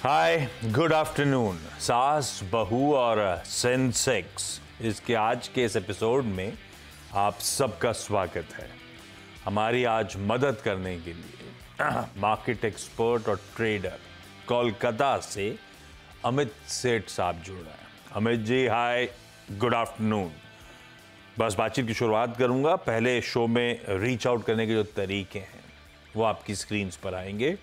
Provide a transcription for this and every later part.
हाय, good afternoon. सास, बहू और सेंसेक्स, इसके आज के इस एपिसोड में आप सबका स्वागत है। हमारी आज मदद करने के लिए मार्केट एक्सपर्ट और ट्रेडर कोलकाता से अमित सेठ साहब जुड़ रहे हैं। अमित जी, हाय, गुड आफ्टरनून। बस बातचीत की शुरुआत करूंगा। पहले शो में रीच आउट करने के जो तरीके हैं वो आपकी स्क्रीन्स पर आएंगे।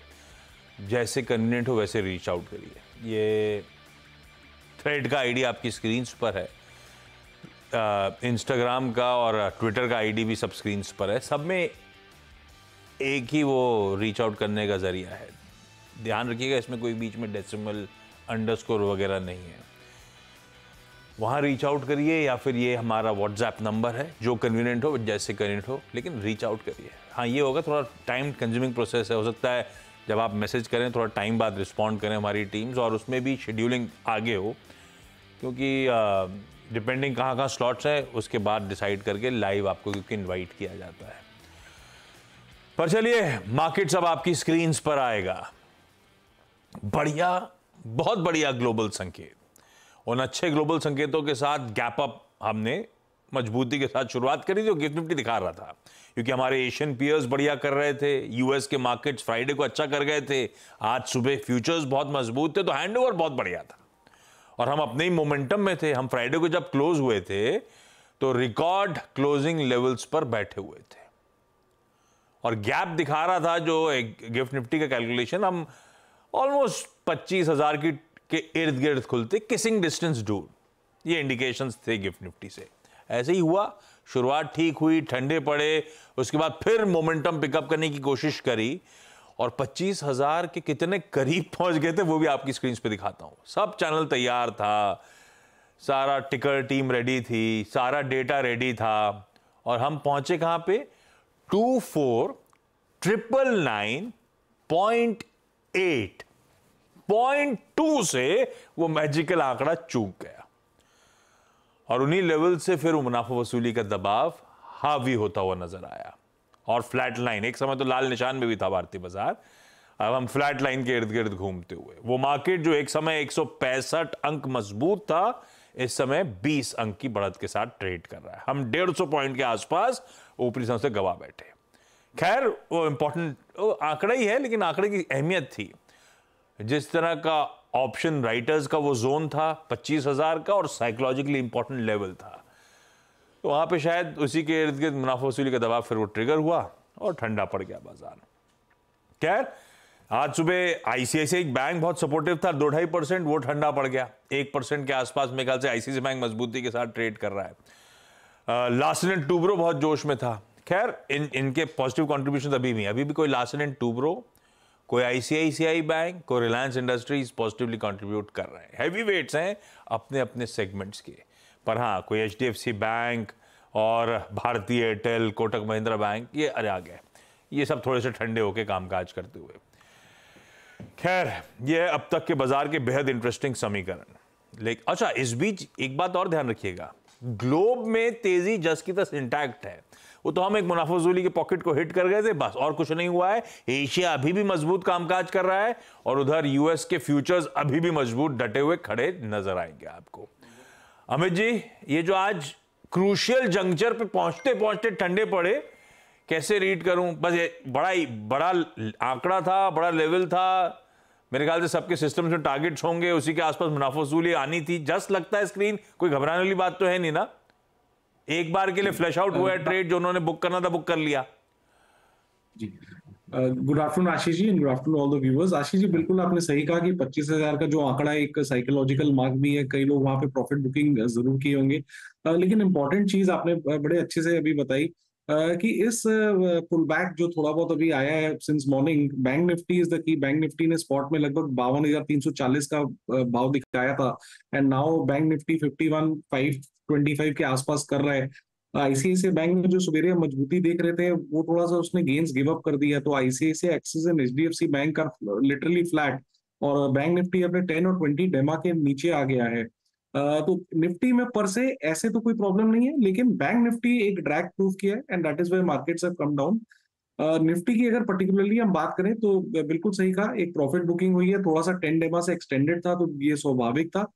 जैसे कन्वीनियंट हो वैसे रीच आउट करिए। ये थ्रेड का आईडी आपकी स्क्रीन्स पर है, इंस्टाग्राम का और ट्विटर का आईडी भी सब स्क्रीन्स पर है। सब में एक ही वो रीच आउट करने का जरिया है। ध्यान रखिएगा, इसमें कोई बीच में डेसिमल, अंडरस्कोर वगैरह नहीं है। वहाँ रीच आउट करिए या फिर ये हमारा व्हाट्सएप नंबर है, जो कन्वीनियंट हो, जैसे कन्वीनियंट हो, लेकिन रीच आउट करिए। हाँ, ये होगा, थोड़ा टाइम कंज्यूमिंग प्रोसेस है। हो सकता है जब आप मैसेज करें थोड़ा टाइम बाद रिस्पॉन्ड करें हमारी टीम्स, और उसमें भी शेड्यूलिंग आगे हो, क्योंकि डिपेंडिंग कहाँ कहाँ स्लॉट्स हैं उसके बाद डिसाइड करके लाइव आपको क्योंकि इनवाइट किया जाता है। पर चलिए, मार्केट सब आपकी स्क्रीन्स पर आएगा। बढ़िया, बहुत बढ़िया ग्लोबल संकेत। उन अच्छे ग्लोबल संकेतों के साथ गैप अप हमने मजबूती के साथ शुरुआत करी जो गिफ्ट निफ्टी दिखा रहा था, क्योंकि हमारे एशियन पीयर्स बढ़िया कर रहे थे। यूएस के मार्केट्स फ्राइडे को अच्छा कर गए थे। आज सुबह फ्यूचर्स बहुत मजबूत थे, तो हैंडओवर बहुत बढ़िया था और हम अपने ही मोमेंटम में थे। हम फ्राइडे को जब क्लोज हुए थे तो रिकॉर्ड क्लोजिंग लेवल्स पर बैठे हुए थे और गैप दिखा रहा था जो गिफ्ट निफ्टी का कैलकुलेशन, हम ऑलमोस्ट 25,000 के इर्द गिर्द खुलते, किसिंग डिस्टेंस दूर। ये इंडिकेशंस थे गिफ्ट निफ्टी से। ऐसे ही हुआ, शुरुआत ठीक हुई, ठंडे पड़े, उसके बाद फिर मोमेंटम पिकअप करने की कोशिश करी और 25,000 के कितने करीब पहुंच गए थे वो भी आपकी स्क्रीन पे दिखाता हूं। सब चैनल तैयार था, सारा टिकर टीम रेडी थी, सारा डेटा रेडी था और हम पहुंचे कहां पे? 24,999.8, 0.2 से वो मैजिकल आंकड़ा चूक गया और उन्हीं लेवल से फिर मुनाफा वसूली का दबाव हावी होता हुआ नजर आया और फ्लैट लाइन, एक समय तो लाल निशान में भी था भारतीय बाजार, अब हम फ्लैट लाइन के इर्द गिर्द घूमते हुए। वो मार्केट जो एक समय 165 अंक मजबूत था, इस समय 20 अंक की बढ़त के साथ ट्रेड कर रहा है। हम 150 पॉइंट के आसपास ऊपरी समय से गवा बैठे। खैर, वो इंपॉर्टेंट आंकड़ा ही है, लेकिन आंकड़े की अहमियत थी। जिस तरह का ऑप्शन राइटर्स का वो जोन था 25,000 का और साइकोलॉजिकली इंपॉर्टेंट लेवल था, तो वहां पे शायद उसी के इर्द गिर्द मुनाफा वसूली का दबाव फिर वो ट्रिगर हुआ और ठंडा पड़ गया बाजार। खैर, आज सुबह आईसीआईसीआई बैंक बहुत सपोर्टिव था, 2-2.5%, वो ठंडा पड़ गया। 1% के आसपास मेरे ख्याल से आईसीआईसीआई बैंक मजबूती के साथ ट्रेड कर रहा है। लार्सन एंड टूब्रो बहुत जोश में था। खैर, इनके पॉजिटिव कॉन्ट्रीब्यूशन अभी भी कोई लार्सन एंड टूब्रो, कोई आईसीआईसीआई बैंक, कोई रिलायंस इंडस्ट्रीज पॉजिटिवली कंट्रीब्यूट कर रहे हैं। हैवी वेट्स हैं अपने अपने सेगमेंट्स के, पर हाँ, कोई एचडीएफसी बैंक और भारतीय एयरटेल, कोटक महिंद्रा बैंक, ये अरे आ गए, ये सब थोड़े से ठंडे होकर कामकाज करते हुए। खैर, ये अब तक के बाजार के बेहद इंटरेस्टिंग समीकरण। लेकिन अच्छा, इस बीच एक बात और ध्यान रखिएगा, ग्लोब में तेजी जस की तस इंटैक्ट है। वो तो हम एक मुनाफा वसूली के पॉकेट को हिट कर गए थे, बस, और कुछ नहीं हुआ है। एशिया अभी भी मजबूत कामकाज कर रहा है और उधर यूएस के फ्यूचर्स अभी भी मजबूत डटे हुए खड़े नजर आएंगे आपको। अमित जी, ये जो आज क्रूशियल जंक्चर पे पहुंचते पहुंचते ठंडे पड़े, कैसे रीड करूं? बस ये बड़ा आंकड़ा था, बड़ा लेवल था। मेरे ख्याल से सबके सिस्टम में टारगेट्स होंगे, उसी के आसपास मुनाफा वसूली आनी थी। जस्ट लगता है स्क्रीन, कोई घबराने वाली बात तो है नहीं ना? एक बार के लिए फ्लैश आउट हुआ है ट्रेड, जो उन्होंने बुक करना था बुक कर लिया। जी, good afternoon Ashish ji, good afternoon all the viewers. Ashish ji, बिल्कुल आपने सही कहा कि 25,000 का जो आंकड़ा एक साइकोलॉजिकल मार्क भी है। कई लोग वहां पे प्रॉफिट बुकिंग जरूर किए होंगे, लेकिन इंपॉर्टेंट चीज आपने बड़े अच्छे से अभी बताई कि इस पुल बैक जो थोड़ा बहुत अभी आया है since morning, bank Nifty is the key. Bank Nifty ने स्पॉट में लगभग 52,340 का भाव दिखाया था एंड नाउ बैंक निफ्टी 51,525 के आसपास कर रहा है। आईसीआईसीआई बैंक में जो सवेरे मजबूती देख रहे थे वो थोड़ा सा उसने गेन्स गिव अप कर दिया, तो ICICI, axis and HDFC bank का लिटरली फ्लैट और बैंक निफ्टी अपने 10 और 20 डेमा के नीचे आ गया है। तो निफ्टी में पर से ऐसे तो कोई प्रॉब्लम नहीं है, लेकिन बैंक निफ्टी एक ड्रैग प्रूफ किया है and that is why markets have come down. Nifty की अगर पर्टिकुलरली हम बात करें तो बिल्कुल सही कहा, एक प्रॉफिट बुकिंग हुई है, थोड़ा सा 10 डेमा से एक्सटेंडेड था तो ये स्वाभाविक था।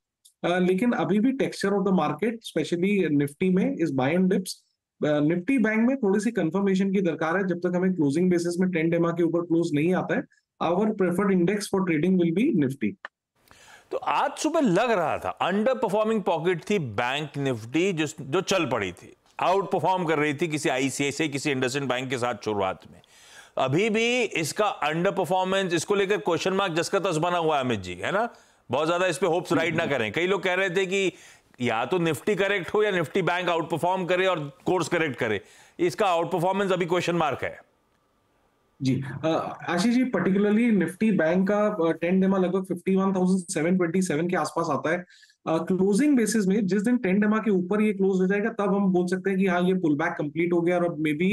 लेकिन अभी भी texture of the market specially Nifty में is buy and dips. Nifty bank में थोड़ी सी कंफर्मेशन की दरकार है, जब तक हमें क्लोजिंग बेसिस में 10 डेमा के ऊपर क्लोज नहीं आता है। Our preferred index for trading will be Nifty. तो आज सुबह लग रहा था अंडर परफॉर्मिंग पॉकेट थी बैंक निफ्टी, जो चल पड़ी थी, आउट परफॉर्म कर रही थी किसी आईसीआईसीआई किसी इंडसइंड बैंक के साथ शुरुआत में। अभी भी इसका अंडर परफॉर्मेंस, इसको लेकर क्वेश्चन मार्क जस का तस बना हुआ है अमित जी, है ना? बहुत ज्यादा इस पे होप्स राइड ना करें। कई लोग कह रहे थे कि या तो निफ्टी करेक्ट हो या निफ्टी बैंक आउट परफॉर्म करे और कोर्स करेक्ट करे। इसका आउट परफॉर्मेंस अभी क्वेश्चन मार्क है। जी Ashish ji, particularly Nifty bank का 10 डेमा लगभग 51,727 के आसपास आता है। क्लोजिंग बेसिस में जिस दिन 10 डेमा के ऊपर ये क्लोज हो जाएगा तब हम बोल सकते हैं कि हाँ, ये पुल बैक कंप्लीट हो गया और अब maybe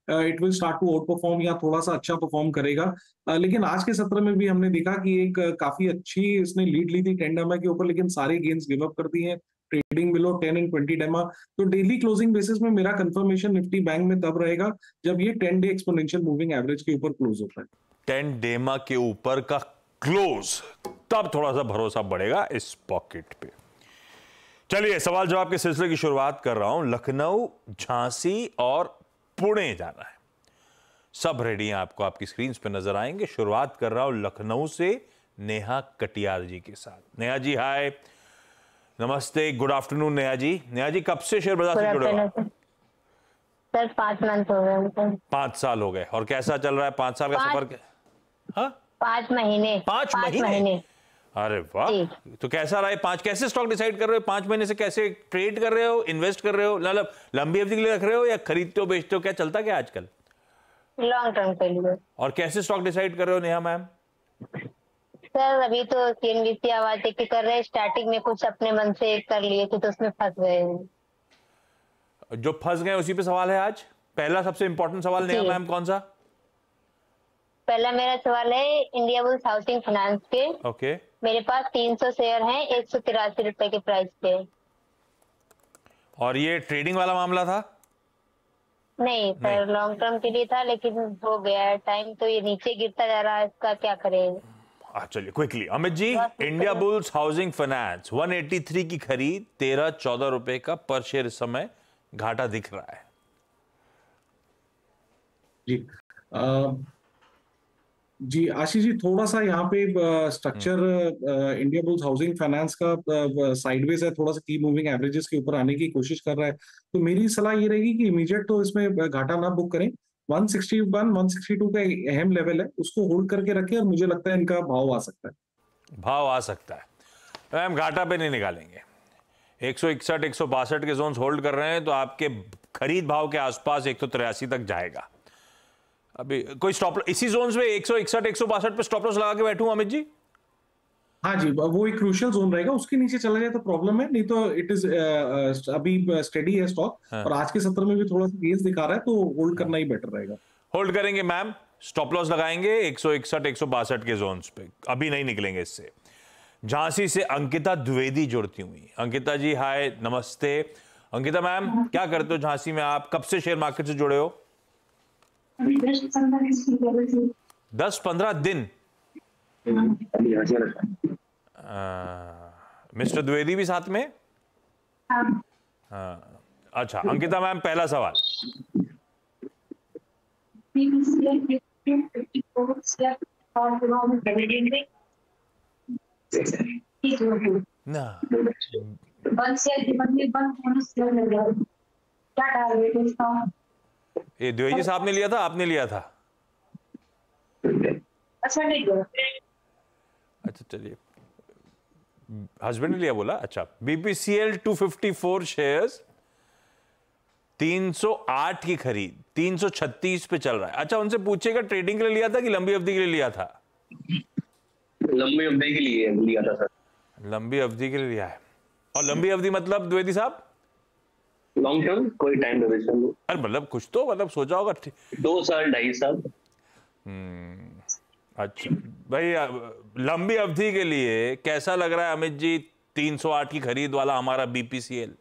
it will start to outperform या थोड़ा सा अच्छा परफॉर्म करेगा। लेकिन आज के सत्र में भी हमने देखा कि एक काफी अच्छी इसने लीड ली थी 10 डेमा के ऊपर, लेकिन सारे गेन्स गिव अप कर दिए हैं ट्रेडिंग बिलो 10 एंड 20 डेमा। तो डेली क्लोजिंग बेसिस में मेरा कंफर्मेशन निफ्टी बैंक में तब रहेगा जब ये 10 डे एक्सपोनेंशियल मूविंग एवरेज के ऊपर क्लोज होता है। 10 डेमा के ऊपर का क्लोज, तब थोड़ा सा भरोसा बढ़ेगा इस पॉकेट पे। चलिए सवाल जवाब के सिलसिले की शुरुआत कर रहा हूं। लखनऊ, झांसी और पुणे जाना है, सब रेडी हैं आपको, आपकी स्क्रीन पे नजर आएंगे। शुरुआत कर रहा हूं लखनऊ से नेहा कटियार जी के साथ। नेहा जी हाय, नमस्ते, गुड आफ्टरनून नेहा जी। नेहा जी कब से शेयर बाजार से जुड़े हो? सर 5 मंथ हो गए। 5 साल हो गए। और कैसा चल रहा है 5 साल का सफर? हाँ 5 महीने। 5 महीने। अरे वाह, तो कैसा रहा है 5? कैसे स्टॉक डिसाइड कर रहे हो 5 महीने से? कैसे ट्रेड कर रहे हो, इन्वेस्ट कर रहे हो, मतलब लंबी अवधि के लिए रख रहे हो या खरीदते हो बेचते हो, क्या चलता क्या आजकल? लॉन्ग टर्म के लिए। और कैसे स्टॉक डिसाइड कर रहे हो नेहा मैम? सर अभी तो सीएनबीसी आवाज देख के कर रहे हैं, स्टार्टिंग में कुछ अपने मन से कर लिए थे तो उसमें फंस गए। जो फंस गए उसी पे सवाल है आज। पहला सबसे इंपॉर्टेंट सवाल नेहा मैम कौन सा? पहला मेरा सवाल है इंडिया बुल्स हाउसिंग फाइनेंस के। ओके। मेरे पास 300 शेयर हैं 183 रुपए के प्राइस पे। और ये ट्रेडिंग वाला मामला था? नहीं सर, लॉन्ग टर्म के लिए था, लेकिन हो गया है टाइम तो ये नीचे गिरता जा रहा है, इसका क्या करें? चलिए quickly Amit ji, India bulls housing finance 183 की खरीद, 13-14 रुपए का पर शेयर इस समय घाटा दिख रहा है। जी आशीष जी, थोड़ा सा यहाँ पे structure India bulls housing finance का साइडवेज है, थोड़ा सा की मूविंग एवरेजेस के ऊपर आने की कोशिश कर रहा है। तो मेरी सलाह ये रहेगी कि इमीडिएट तो इसमें घाटा ना बुक करें। 161 162 का अहम लेवल है, उसको होल्ड करके रखें और मुझे लगता है इनका भाव आ सकता है। भाव आ सकता है, मैम घाटा पे नहीं निकालेंगे। 161 162 के जोन्स होल्ड कर रहे हैं तो आपके खरीद भाव के आसपास 183 तक जाएगा। अभी कोई स्टॉप इसी जोन्स में 161 162 पे स्टॉप लॉस लगा के बैठूं अमित जी? हाँ जी, वो एक क्रूशियल जोन रहेगा, उसके नीचे चला जाए तो प्रॉब्लम है, नहीं तो इट इज अभी स्टेडी है स्टॉक। हाँ। और आज के सत्र में भी थोड़ा सा गेंस दिखा रहा है तो होल्ड करना ही बेटर रहेगा। होल्ड करेंगे मैम, स्टॉप लॉस लगाएंगे 161 162 के जोन्स पे, अभी नहीं निकलेंगे इससे। झांसी से अंकिता द्विवेदी जुड़ती हुई। अंकिता जी हाय, नमस्ते। अंकिता मैम क्या करते हो झांसी में आप? कब से शेयर मार्केट से जुड़े हो? 10-15 दिन। मिस्टर द्विवेदी भी साथ में? अच्छा अंकिता मैम, पहला सवाल। ना ये द्विवेदी साहब ने लिया था, आपने लिया था? अच्छा चलिए, हस्बैंड ने लिया बोला। अच्छा, बीपीसीएल 254 शेयर्स, 308 की खरीद, 336 पे चल रहा है। अच्छा उनसे पूछेगा ट्रेडिंग के लिए लिया था कि लंबी अवधि के लिए लिया था? लंबी अवधि के लिए लिया था सर। लंबी अवधि के लिए लिया है। और लंबी अवधि मतलब द्विवेदी साहब? लॉन्ग टर्म, कोई टाइम ड्यूरेशन। अरे मतलब कुछ तो मतलब सोचा होगा। 2 साल 2.5 साल। अच्छा भाई, लंबी अवधि के लिए कैसा लग रहा है अमित जी 308 की खरीद वाला हमारा बीपीसीएल?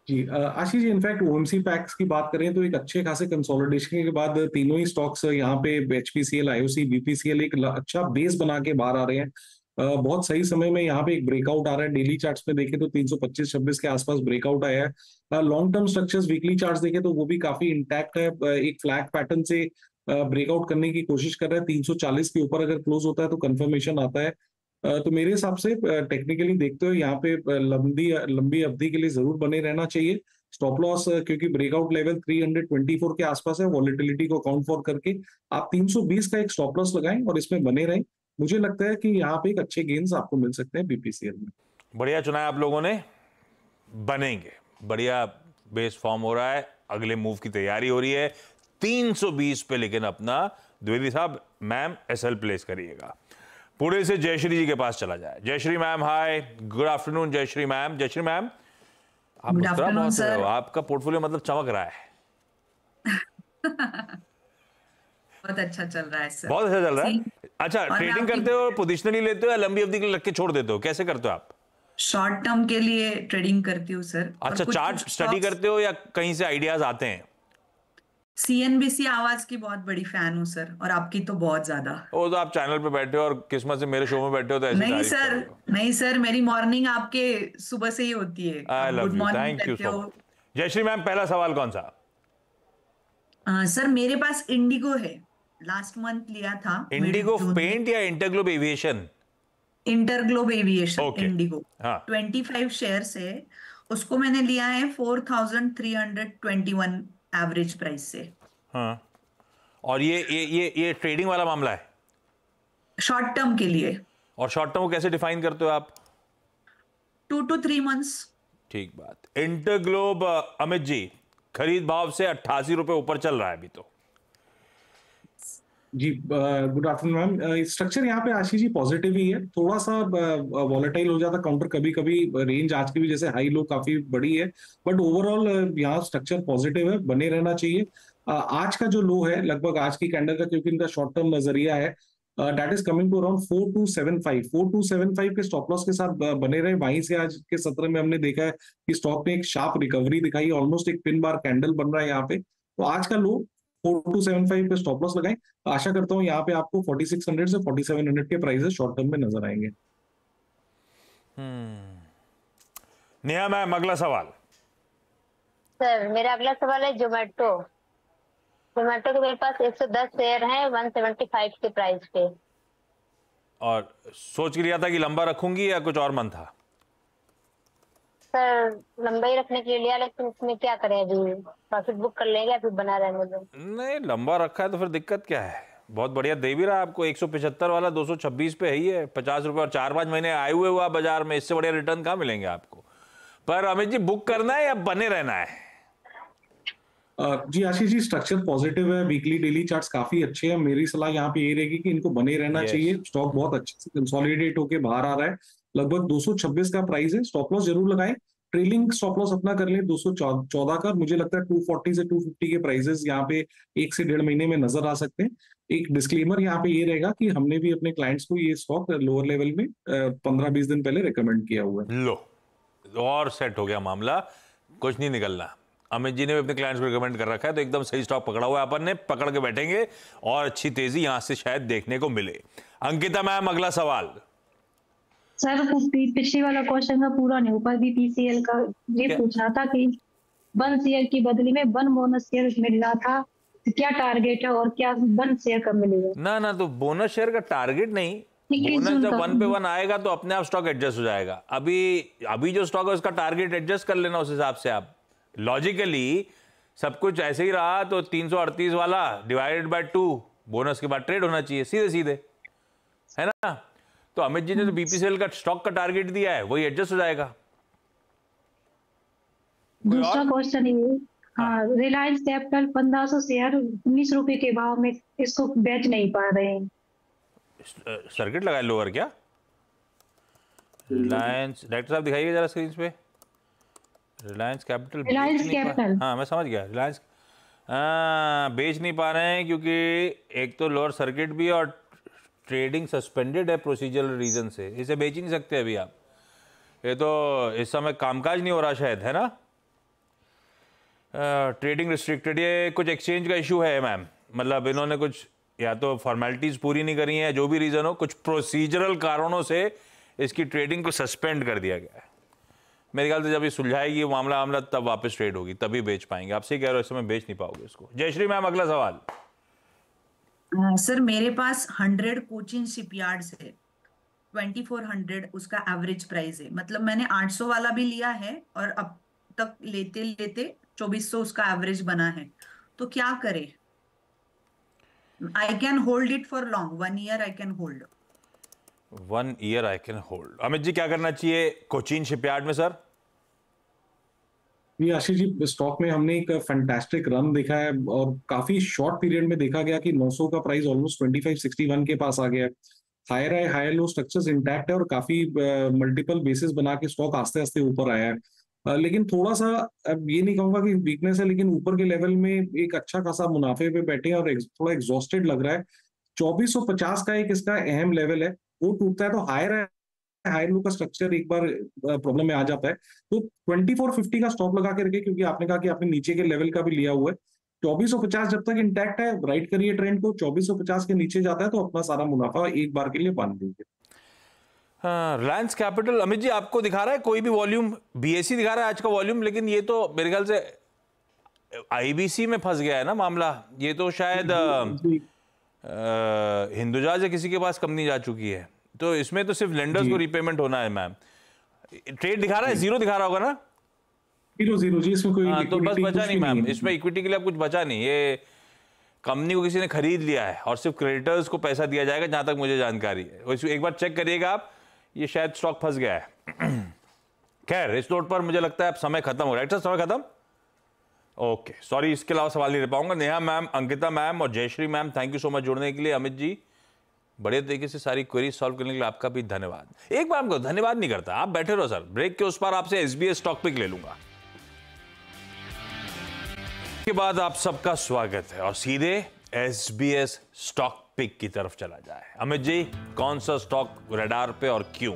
जी Ashish ji, in fact OMC PACS की बात करें तो एक अच्छे खासे कंसोलिडेशन के बाद तीनों ही स्टॉक्स यहाँ पे एचपीसीएल, आईओसी, बीपीसीएल एक अच्छा बेस बना के बाहर आ रहे हैं। बहुत सही समय में यहाँ पे एक ब्रेकआउट आ रहा है। डेली चार्ट्स में देखें तो 325-26 के आसपास ब्रेकआउट आया है। Long term structures weekly charts देखें तो वो भी काफी इंटैक्ट है। एक फ्लैग पैटर्न से ब्रेकआउट करने की कोशिश कर रहा है। 340 के ऊपर अगर क्लोज होता है तो कंफर्मेशन आता है। तो मेरे हिसाब से टेक्निकली देखते हुए यहाँ पे लंबी लंबी अवधि के लिए जरूर बने रहना चाहिए। स्टॉप लॉस क्योंकि ब्रेकआउट लेवल 324 के आसपास है, वॉलेटिलिटी को अकाउंट फॉर करके आप 320 का एक स्टॉप लॉस लगाएं और इसमें बने रहें। मुझे लगता है कि यहाँ पे एक अच्छे गेन्स आपको मिल सकते हैं बीपीसीएल में। बढ़िया चुना है आप लोगों ने, बनेंगे। बढ़िया बेस फॉर्म हो रहा है, अगले मूव की तैयारी हो रही है 320 पे, लेकिन अपना द्विवेदी साहब मैम एसएल प्लेस करिएगा। पुणे से जयश्री जी के पास चला जाए। Jayshree ma'am, hi, good afternoon Jayshree ma'am. Jayshree ma'am, आप मुस्कुरा बहुत रहे हो, आपका पोर्टफोलियो मतलब चमक रहा है। बहुत अच्छा चल रहा है सर। बहुत अच्छा चल रहा है। अच्छा, ट्रेडिंग करते हो, पोजिशनली लेते हो या लंबी अवधि के लिए रख के छोड़ देते हो, कैसे करते हो आप? शॉर्ट टर्म के लिए ट्रेडिंग करती हूँ सर। अच्छा, चार्ट स्टडी करते हो या कहीं से आइडियाज आते हैं? सीएनबीसी आवाज की बहुत बड़ी फैन हूँ सर, और आपकी तो बहुत ज्यादा। वो तो आप चैनल पे बैठे हो और किस्मत से मेरे शो में बैठे हो तो ऐसी नहीं तारीफ सर, कर रहे हो। नहीं सर, मेरी मॉर्निंग आपके सुबह से ही होती है। I love good you, morning thank you कहते सो हो। मच। जयश्री मैम, पहला सवाल कौन सा? सर मेरे पास इंडिगो है, लास्ट मंथ लिया था। इंडिगो पेंट या InterGlobe aviation? InterGlobe aviation, Okay. Indigo. हाँ। 25 शेयर्स है, उसको मैंने लिया है 4321 एवरेज प्राइस से। हाँ, और ये ट्रेडिंग वाला मामला है? शॉर्ट टर्म के लिए। और शॉर्ट टर्म को कैसे डिफाइन करते हो आप? 2 to 3 months। ठीक बात। इंटरग्लोब अमित जी, खरीद भाव से 88 रुपए ऊपर चल रहा है अभी तो। जी गुड आफ्टरनून मैम। स्ट्रक्चर यहाँ पे आशीष जी पॉजिटिव ही है, थोड़ा सा वॉलेटाइल हो जाता काउंटर कभी कभी। रेंज आज की भी जैसे हाई लो काफी बड़ी है, बट ओवरऑल यहाँ स्ट्रक्चर पॉजिटिव है, बने रहना चाहिए। आज का जो लो है लगभग आज की कैंडल का, क्योंकि इनका शॉर्ट टर्म नजरिया है, that is coming to around 4275 के स्टॉप लॉस के साथ बने रहे। वहीं से आज के सत्र में हमने देखा है कि स्टॉक ने एक शार्प रिकवरी दिखाई, ऑलमोस्ट एक पिन बार कैंडल बन रहा है यहाँ पे। तो आज का लो 4275 पे स्टॉप लॉस लगाएं। आशा करता हूं यहाँ पे आपको 4600 से 4700 के प्राइसेस शॉर्ट टर्म में नजर आएंगे। नेहा मैम, अगला सवाल। सर मेरा अगला सवाल है जोमेटो। जोमेटो के मेरे पास 110 शेयर हैं 175 के प्राइस पे। और सोच लिया था कि लंबा रखूंगी या कुछ और मन था? सर लंबा ही रखने के लिए लिया, लेकिन इसमें क्या करें, अभी प्रॉफिट बुक कर लेंगे या फिर बना रहने दो? नहीं, लंबा रखा है तो फिर दिक्कत क्या है? बहुत बढ़िया दे भी रहा है आपको। 175 वाला 226 पे है ही है, 50 रुपए, और 4-5 महीने आए हुए हुआ बाजार में, इससे बढ़िया रिटर्न कहाँ मिलेंगे आपको? पर अमित जी, बुक करना है या बने रहना है? जी आशीष जी, स्ट्रक्चर पॉजिटिव है, वीकली डेली चार्ट्स काफी अच्छे हैं। मेरी सलाह यहाँ पे ये रहेगी कि इनको बने रहना चाहिए। स्टॉक बहुत अच्छे से कंसोलिडेट होके बाहर आ रहा है, लगभग 226 का प्राइस है। स्टॉप लॉस जरूर लगाएं, ट्रेलिंग स्टॉप लॉस अपना कर लें 214 का। मुझे लगता है 240 से 250 के प्राइसेस यहाँ पे 1 से 1.5 महीने में नजर आ सकते हैं। एक डिस्क्लेमर यहाँ पे ये रहेगा कि हमने भी अपने क्लाइंट्स को ये स्टॉक लोअर लेवल में 15-20 दिन पहले रिकमेंड किया हुआ है। लो, और सेट हो गया मामला, कुछ नहीं निकलना। अमित जी ने भी अपने क्लाइंट्स को रिकमेंड कर रखा है, तो एकदम सही स्टॉक पकड़ा हुआ है अपन ने, पकड़ के बैठेंगे और अच्छी तेजी यहां से शायद देखने को मिले। अंकिता मैम, अगला सवाल। सर पिछले वाला क्वेश्चन का पूरा नहीं, ऊपर भी पीसीएल का ये पूछ रहा था कि 1 शेयर की बदली में 1 बोनस शेयर मिल रहा था, क्या टारगेट है और क्या 1 शेयर कब मिलेगा? ना, तो बोनस शेयर का टारगेट नहीं, बोनस जब 1 पे 1 आएगा तो अपने आप स्टॉक एडजस्ट हो जाएगा। अभी जो स्टॉक है उसका टारगेट एडजस्ट कर लेना उस हिसाब से। आप लॉजिकली सब कुछ ऐसे ही रहा तो 338 वाला डिवाइडेड बाय 2 बोनस के बाद ट्रेड होना चाहिए, सीधे सीधे, है ना? तो अमित जी ने तो बीपीसीएल का स्टॉक का टारगेट दिया है, वही एडजस्ट हो जाएगा। दूसरा क्वेश्चन ये, हाँ, रिलायंस कैपिटल 1500 शेयर 19 रुपए के भाव में इसको बेच नहीं पा रहे हैं। सर्किट लगाए लोअर क्या? रिलायंस, डायरेक्टर साहब दिखाइए जरा स्क्रीन पे। रिलायंस कैपिटल, हाँ मैं समझ गया। रिलायंस बेच नहीं पा रहे हैं क्योंकि एक तो लोअर सर्किट भी और ट्रेडिंग सस्पेंडेड है प्रोसीजरल रीजन से, इसे बेच ही नहीं सकते अभी आप। ये तो इस समय कामकाज नहीं हो रहा शायद, है ना? ट्रेडिंग रिस्ट्रिक्टेड, ये कुछ एक्सचेंज का इशू है मैम, मतलब इन्होंने कुछ या तो फॉर्मेलिटीज पूरी नहीं करी है, जो भी रीजन हो, कुछ प्रोसीजरल कारणों से इसकी ट्रेडिंग को सस्पेंड कर दिया गया है। मेरे ख्याल से जब ये सुलझाएगी मामला तब वापस ट्रेड होगी, तभी बेच पाएंगे। आपसे कह रहे हो इस समय बेच नहीं पाओगे इसको। जयश्री मैम, अगला सवाल। सर मेरे पास 100 कोचिन शिपयार्ड्स है, 2400 उसका एवरेज प्राइस है, मतलब मैंने 800 वाला भी लिया है और अब तक लेते लेते 2400 उसका एवरेज बना है, तो क्या करे? I can hold it for long, 1 year I can hold. 1 year I can hold. Amit ji, क्या करना चाहिए कोचीन शिपयार्ड में सर? ये आशीष जी, स्टॉक में हमने एक फैंटास्टिक रन देखा है और काफी शॉर्ट पीरियड में देखा गया कि 900 का प्राइस ऑलमोस्ट 2561 के पास आ गया है। Higher high higher low structures intact है और काफी मल्टीपल बेसिस बना के स्टॉक आस्ते आस्ते ऊपर आया है। लेकिन थोड़ा सा, अब ये नहीं कहूंगा कि वीकनेस है, लेकिन ऊपर के लेवल में एक अच्छा खासा मुनाफे पे बैठे हैं और थोड़ा एग्जॉस्टेड लग रहा है। 2450 का एक इसका अहम लेवल है, वो टूटता है तो हायर लो का स्ट्रक्चर एक बार प्रॉब्लम में आ जाता है। तो 2450 का स्टॉप लगा के रखे, क्योंकि आपने कहा कि आपने नीचे के लेवल का भी लिया हुआ है। 2450 जब तक इंटैक्ट है, राइट करिए ट्रेंड को। 2450 के नीचे जाता है तो अपना सारा मुनाफा एक बार के लिए बांध दीजिए। रिलायंस कैपिटल, अमित जी आपको दिखा रहा है कोई भी वॉल्यूम? बीएससी दिखा रहा है आज का वॉल्यूम, लेकिन ये तो मेरे ख्याल से आईबीसी में फंस गया है ना मामला। ये तो शायद हिंदुजा से किसी के पास कंपनी जा चुकी है, तो इसमें तो सिर्फ लेंडर्स को रीपेमेंट होना है मैम। ट्रेड दिखा रहा है, जीरो दिखा रहा होगा ना? जीरो जी, इसमें कोई तो बस बचा नहीं मैम, इसमें इक्विटी के लिए अब कुछ बचा नहीं। ये कंपनी को किसी ने खरीद लिया है और सिर्फ क्रेडिटर्स को पैसा दिया जाएगा, जहां तक मुझे जानकारी है। एक बार चेक करिएगा आप, ये शायद स्टॉक फंस गया है। खैर, इस नोट पर मुझे लगता है अब समय खत्म हो रहा है। सर समय खत्म, ओके सॉरी, इसके अलावा सवाल नहीं ले पाऊंगा। नेहा मैम, अंकिता मैम और Jayashree ma'am, thank you so much जुड़ने के लिए। अमित जी, बढ़िया तरीके से सारी क्वेरी सॉल्व करने के लिए आपका भी धन्यवाद। एक बार हमको धन्यवाद नहीं करता, आप बैठे रहो सर, ब्रेक के उस पार आपसे एसबीएस स्टॉक पिक ले लूंगा। के बाद आप सबका स्वागत है और सीधे एसबीएस स्टॉक पिक की तरफ चला जाए। अमित जी, कौन सा स्टॉक रडार पे और क्यों?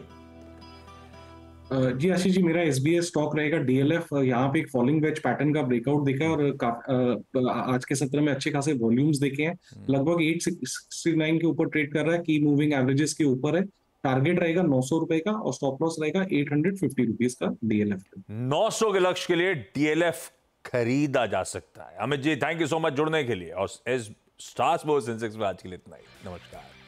जी आशीष जी, मेरा एसबीएस स्टॉक रहेगा डीएलएफ। यहाँ पे एक फॉलिंग वेज पैटर्न का ब्रेकआउट देखा है और आज के सत्र में अच्छे खासे वॉल्यूम्स देखे हैं। लगभग 869 के ऊपर ट्रेड कर रहा है, की मूविंग एवरेजेस के ऊपर है। टारगेट रहेगा 900 रुपए का और स्टॉप लॉस रहेगा 850 रुपीज का डीएलएफ। 900 के लक्ष्य के लिए डीएलएफ खरीदा जा सकता है। Amit ji, thank you so much जुड़ने के लिए। और एस स्टार्स बोर्ड सेंसेक्स में आज के लिए इतना ही। नमस्कार।